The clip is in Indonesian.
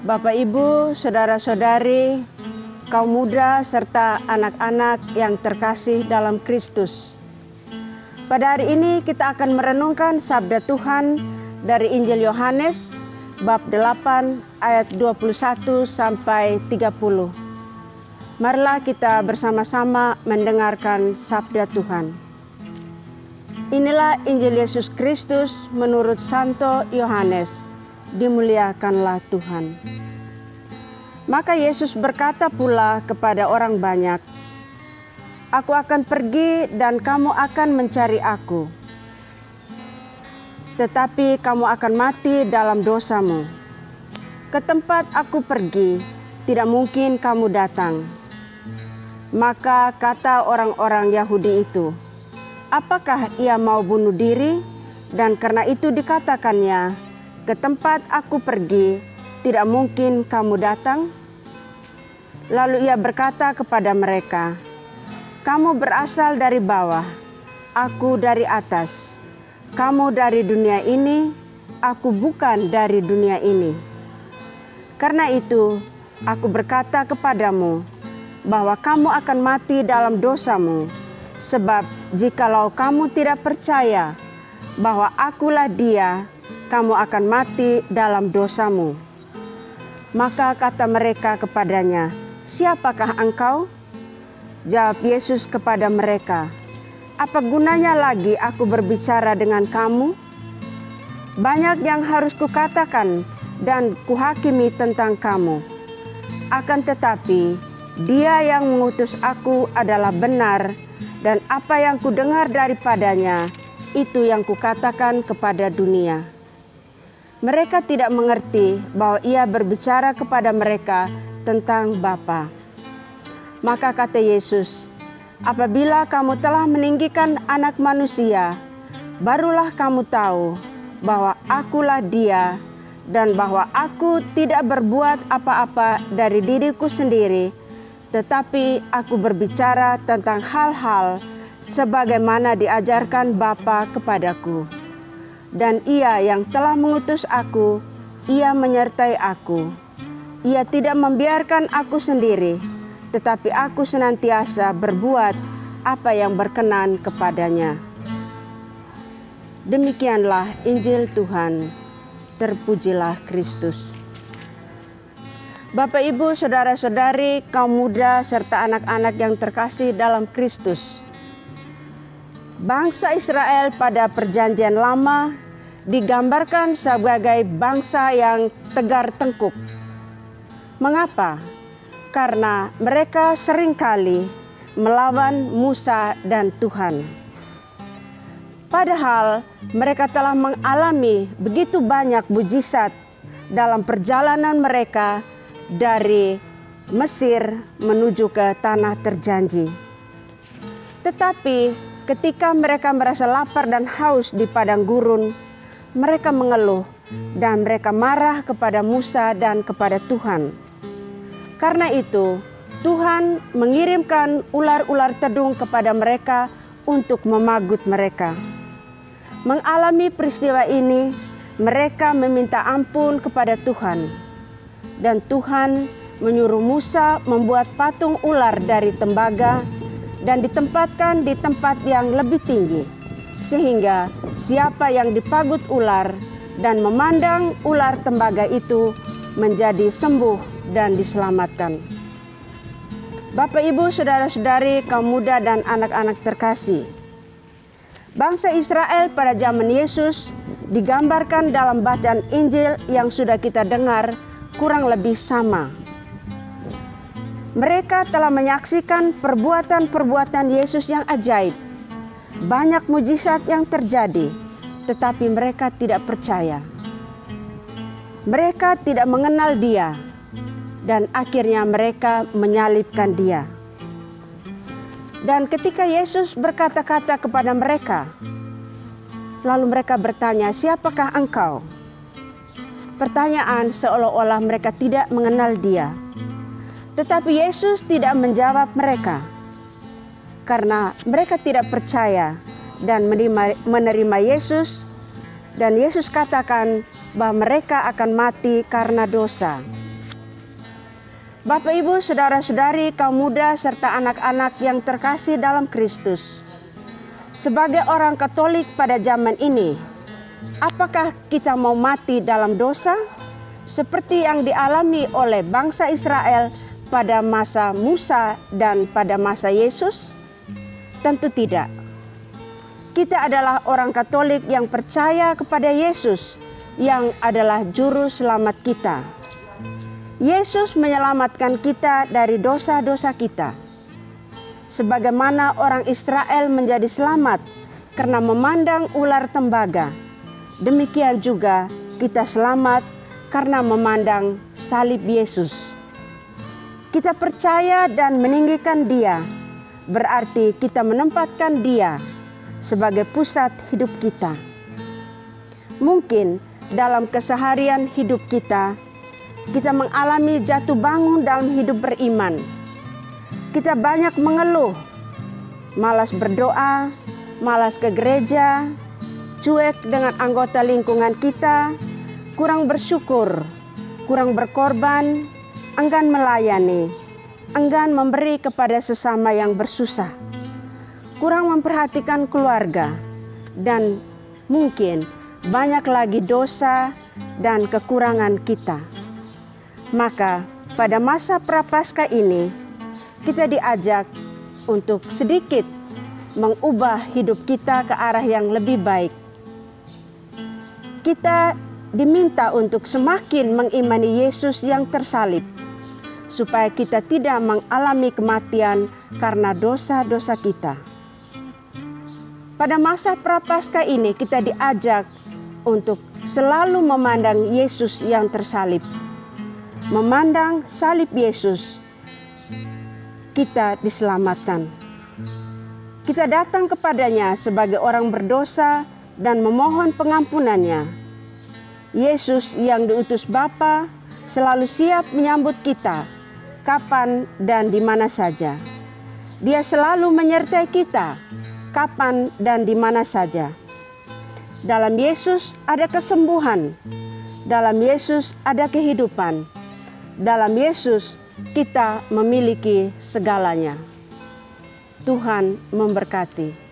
Bapak, Ibu, saudara-saudari, kaum muda, serta anak-anak yang terkasih dalam Kristus. Pada hari ini kita akan merenungkan sabda Tuhan dari Injil Yohanes, bab 8, ayat 21 sampai 30. Marilah kita bersama-sama mendengarkan sabda Tuhan. Inilah Injil Yesus Kristus menurut Santo Yohanes. Dimuliakanlah Tuhan. Maka Yesus berkata pula kepada orang banyak, "Aku akan pergi dan kamu akan mencari aku. Tetapi kamu akan mati dalam dosamu. Ke tempat aku pergi, tidak mungkin kamu datang." Maka kata orang-orang Yahudi itu, "Apakah ia mau bunuh diri?" Dan karena itu dikatakannya, "Ke tempat aku pergi, tidak mungkin kamu datang." Lalu ia berkata kepada mereka, "Kamu berasal dari bawah, aku dari atas. Kamu dari dunia ini, aku bukan dari dunia ini. Karena itu, aku berkata kepadamu, bahwa kamu akan mati dalam dosamu. Sebab jikalau kamu tidak percaya bahwa akulah Dia, kamu akan mati dalam dosamu." Maka kata mereka kepadanya, "Siapakah engkau?" Jawab Yesus kepada mereka, "Apa gunanya lagi aku berbicara dengan kamu? Banyak yang harus kukatakan dan kuhakimi tentang kamu. Akan tetapi, Dia yang mengutus aku adalah benar, dan apa yang kudengar daripadanya, itu yang kukatakan kepada dunia." Mereka tidak mengerti bahwa ia berbicara kepada mereka tentang Bapa. Maka kata Yesus, "Apabila kamu telah meninggikan Anak Manusia, barulah kamu tahu bahwa akulah Dia, dan bahwa aku tidak berbuat apa-apa dari diriku sendiri, tetapi aku berbicara tentang hal-hal sebagaimana diajarkan Bapa kepadaku. Dan Ia yang telah mengutus aku, Ia menyertai aku. Ia tidak membiarkan aku sendiri, tetapi aku senantiasa berbuat apa yang berkenan kepadanya." Demikianlah Injil Tuhan. Terpujilah Kristus. Bapak, Ibu, saudara-saudari, kaum muda, serta anak-anak yang terkasih dalam Kristus. Bangsa Israel pada Perjanjian Lama digambarkan sebagai bangsa yang tegar tengkuk. Mengapa? Karena mereka seringkali melawan Musa dan Tuhan. Padahal mereka telah mengalami begitu banyak mujizat dalam perjalanan mereka dari Mesir menuju ke tanah terjanji. Tetapi ketika mereka merasa lapar dan haus di padang gurun, mereka mengeluh dan mereka marah kepada Musa dan kepada Tuhan. Karena itu, Tuhan mengirimkan ular-ular tedung kepada mereka untuk memagut mereka. Mengalami peristiwa ini, mereka meminta ampun kepada Tuhan. Dan Tuhan menyuruh Musa membuat patung ular dari tembaga dan ditempatkan di tempat yang lebih tinggi, sehingga siapa yang dipagut ular dan memandang ular tembaga itu menjadi sembuh dan diselamatkan. Bapak, Ibu, saudara-saudari, kaum muda dan anak-anak terkasih, bangsa Israel pada zaman Yesus digambarkan dalam bacaan Injil yang sudah kita dengar kurang lebih sama. Mereka telah menyaksikan perbuatan-perbuatan Yesus yang ajaib. Banyak mujizat yang terjadi, tetapi mereka tidak percaya. Mereka tidak mengenal Dia, dan akhirnya mereka menyalibkan Dia. Dan ketika Yesus berkata-kata kepada mereka, lalu mereka bertanya, "Siapakah engkau?" Pertanyaan seolah-olah mereka tidak mengenal Dia. Tetapi Yesus tidak menjawab mereka, karena mereka tidak percaya dan menerima Yesus. Dan Yesus katakan bahwa mereka akan mati karena dosa. Bapak, Ibu, saudara-saudari, kaum muda, serta anak-anak yang terkasih dalam Kristus. Sebagai orang Katolik pada zaman ini, apakah kita mau mati dalam dosa seperti yang dialami oleh bangsa Israel pada masa Musa dan pada masa Yesus? Tentu tidak. Kita adalah orang Katolik yang percaya kepada Yesus yang adalah juru selamat kita. Yesus menyelamatkan kita dari dosa-dosa kita. Sebagaimana orang Israel menjadi selamat karena memandang ular tembaga, demikian juga kita selamat karena memandang salib Yesus. Kita percaya dan meninggikan Dia, berarti kita menempatkan Dia sebagai pusat hidup kita. Mungkin dalam keseharian hidup kita mengalami jatuh bangun dalam hidup beriman. Kita banyak mengeluh, malas berdoa, malas ke gereja, cuek dengan anggota lingkungan kita, kurang bersyukur, kurang berkorban, enggan melayani, enggan memberi kepada sesama yang bersusah, kurang memperhatikan keluarga, dan mungkin banyak lagi dosa dan kekurangan kita. Maka pada masa Prapaskah ini kita diajak untuk sedikit mengubah hidup kita ke arah yang lebih baik. Kita diminta untuk semakin mengimani Yesus yang tersalib, supaya kita tidak mengalami kematian karena dosa-dosa kita. Pada masa Prapaskah ini kita diajak untuk selalu memandang Yesus yang tersalib. Memandang salib Yesus, kita diselamatkan. Kita datang kepadanya sebagai orang berdosa dan memohon pengampunannya. Yesus yang diutus Bapa selalu siap menyambut kita, kapan dan di mana saja. Dia selalu menyertai kita, kapan dan di mana saja. Dalam Yesus ada kesembuhan, dalam Yesus ada kehidupan, dalam Yesus kita memiliki segalanya. Tuhan memberkati.